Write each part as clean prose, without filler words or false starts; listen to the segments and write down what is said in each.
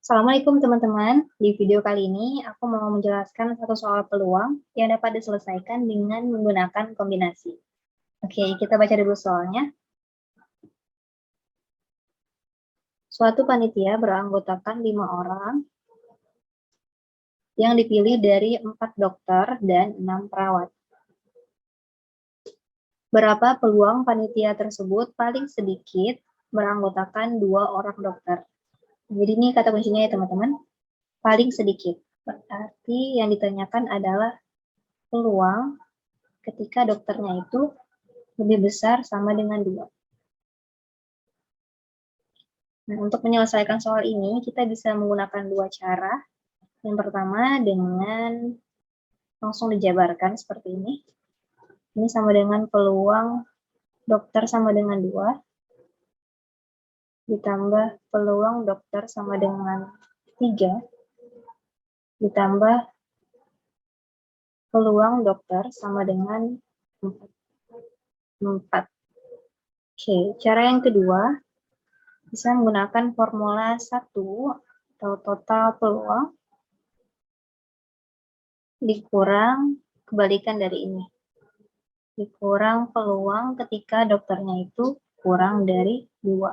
Assalamualaikum teman-teman. Di video kali ini aku mau menjelaskan satu soal peluang yang dapat diselesaikan dengan menggunakan kombinasi. Oke, kita baca dulu soalnya. Suatu panitia beranggotakan 5 orang yang dipilih dari 4 dokter dan 6 perawat. Berapa peluang panitia tersebut paling sedikit beranggotakan 2 orang dokter? Jadi ini kata kuncinya ya teman-teman, paling sedikit. Berarti yang ditanyakan adalah peluang ketika dokternya itu lebih besar sama dengan 2. Nah, untuk menyelesaikan soal ini, kita bisa menggunakan 2 cara. Yang pertama dengan langsung dijabarkan seperti ini. Ini sama dengan peluang dokter sama dengan 2, ditambah peluang dokter sama dengan 3, ditambah peluang dokter sama dengan 4. Oke, cara yang kedua, bisa menggunakan formula 1 atau total peluang dikurang kebalikan dari ini. Dikurang peluang ketika dokternya itu kurang dari 2.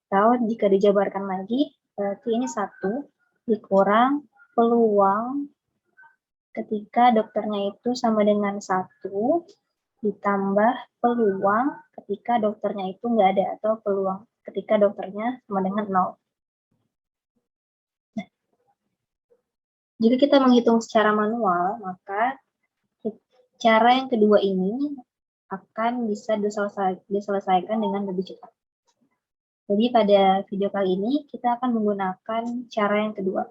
Atau jika dijabarkan lagi, berarti ini 1 dikurang peluang ketika dokternya itu sama dengan 1 ditambah peluang ketika dokternya itu nggak ada, atau peluang ketika dokternya sama dengan 0. Nah, jika kita menghitung secara manual, maka cara yang kedua ini akan bisa diselesaikan dengan lebih cepat. Jadi pada video kali ini kita akan menggunakan cara yang kedua.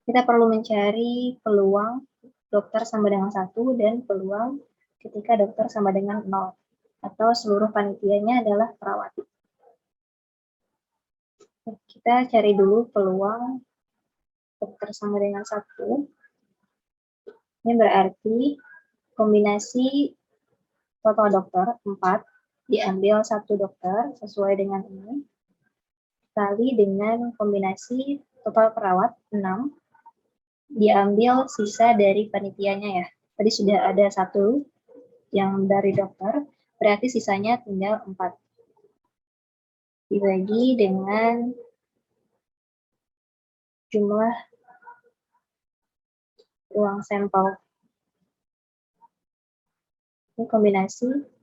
Kita perlu mencari peluang dokter sama dengan 1 dan peluang ketika dokter sama dengan 0. Atau seluruh panitianya adalah perawat. Kita cari dulu peluang dokter sama dengan 1. Ini berarti kombinasi total dokter 4 diambil 1 dokter sesuai dengan ini, kali dengan kombinasi total perawat 6 diambil sisa dari panitianya ya. Tadi sudah ada 1 yang dari dokter, berarti sisanya tinggal 4. Dibagi dengan jumlah ruang sampel. Ini kombinasi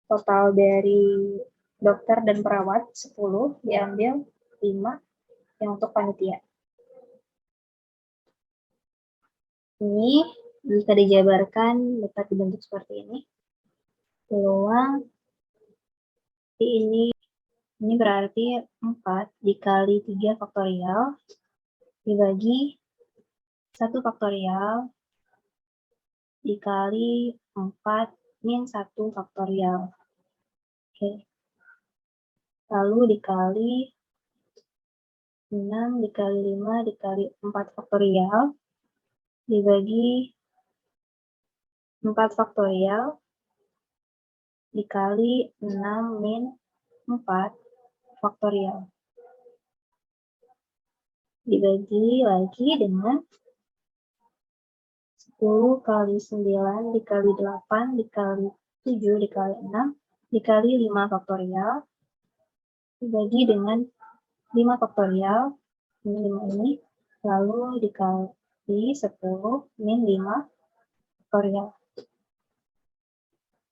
total dari dokter dan perawat 10 diambil 5 yang untuk panitia. Ini jika dijabarkan dapat dibentuk seperti ini. Peluang ini berarti 4 dikali 3 faktorial dibagi 1 faktorial dikali 4 min 1 faktorial. Oke. Lalu dikali 6 dikali 5 dikali 4 faktorial dibagi 4 faktorial dikali 6 min 4 faktorial. Dibagi lagi dengan 10 kali 9 dikali 8 dikali 7 dikali 6 dikali 5 faktorial dibagi dengan 5 faktorial ini, lalu dikali 10 min 5 faktorial.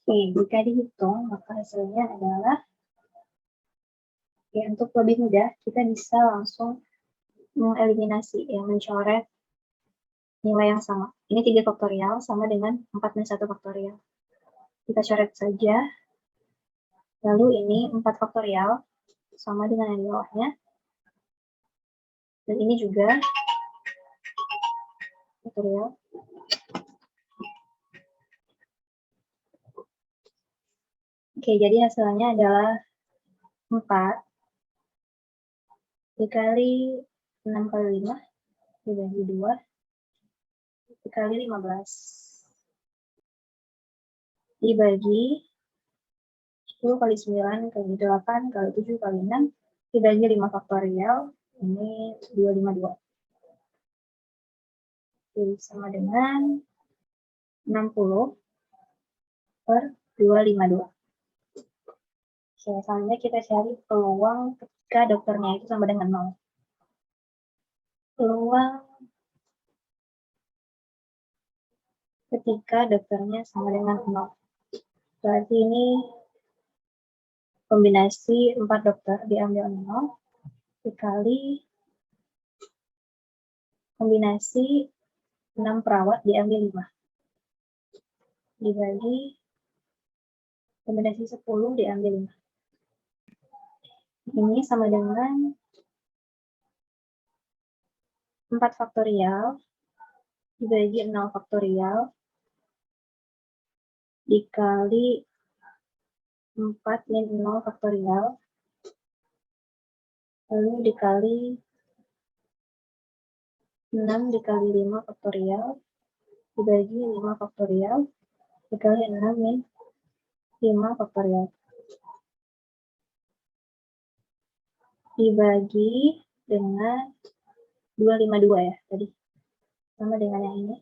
Oke, jika dihitung maka hasilnya adalah, ya untuk lebih mudah kita bisa langsung mengeliminasi, mencoret nilai yang sama. Ini 3 faktorial sama dengan 4 min 1 faktorial. Kita coret saja. Lalu ini 4 faktorial sama dengan yang di bawahnya. Dan ini juga faktorial. Oke, jadi hasilnya adalah 4 dikali 6 kali 5 dibagi 2 dikali 15 dibagi 10 kali 9 kali 8 kali 7 kali 6 dibagi 5 faktorial, ini 252. Jadi sama dengan 60 per 252. Oke, selanjutnya kita cari peluang ketika dokternya itu sama dengan 0. Peluang ketika dokternya sama dengan 0. Berarti ini kombinasi 4 dokter diambil 0 dikali kombinasi 6 perawat diambil 5. Dibagi kombinasi 10 diambil 5. Ini sama dengan 4 faktorial dibagi 0 faktorial dikali 4 min 0 faktorial lalu dikali 6 dikali 5 faktorial dibagi 5 faktorial dikali 6 min 5 faktorial dibagi dengan 252 ya tadi, sama dengan yang ini.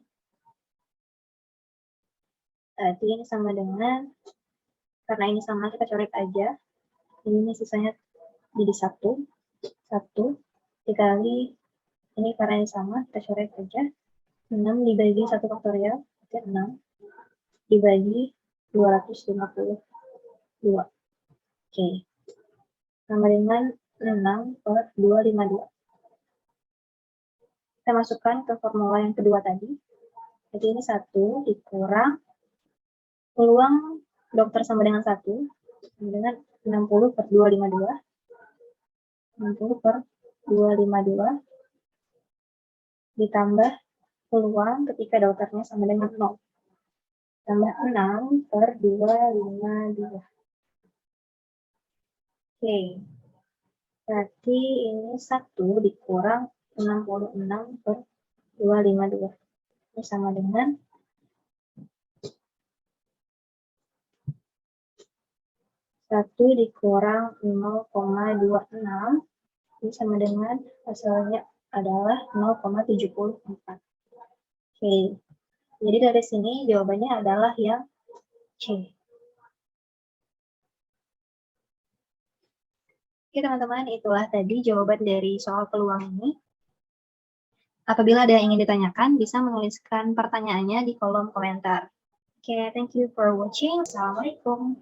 Berarti ini sama dengan, karena ini sama kita coret aja, ini sisanya jadi 1 dikali ini, karena ini sama kita coret aja, 6 dibagi 1 faktorial itu 6 dibagi 252. Oke, sama dengan 6 per 252. Kita masukkan ke formula yang kedua tadi. Jadi ini 1 dikurang peluang dokter sama dengan 1 sama dengan 60 per 252. 60 per 252 ditambah peluang ketika dokternya sama dengan 0. Tambah 6 per 252. Oke. Berarti ini 1 dikurang 66 per 252. Ini sama dengan 1 dikurang 0,26. Ini sama dengan hasilnya adalah 0,74. Oke. Jadi dari sini jawabannya adalah yang C. Oke teman-teman, itulah tadi jawaban dari soal peluang ini. Apabila ada yang ingin ditanyakan, bisa menuliskan pertanyaannya di kolom komentar. Oke, thank you for watching. Assalamualaikum.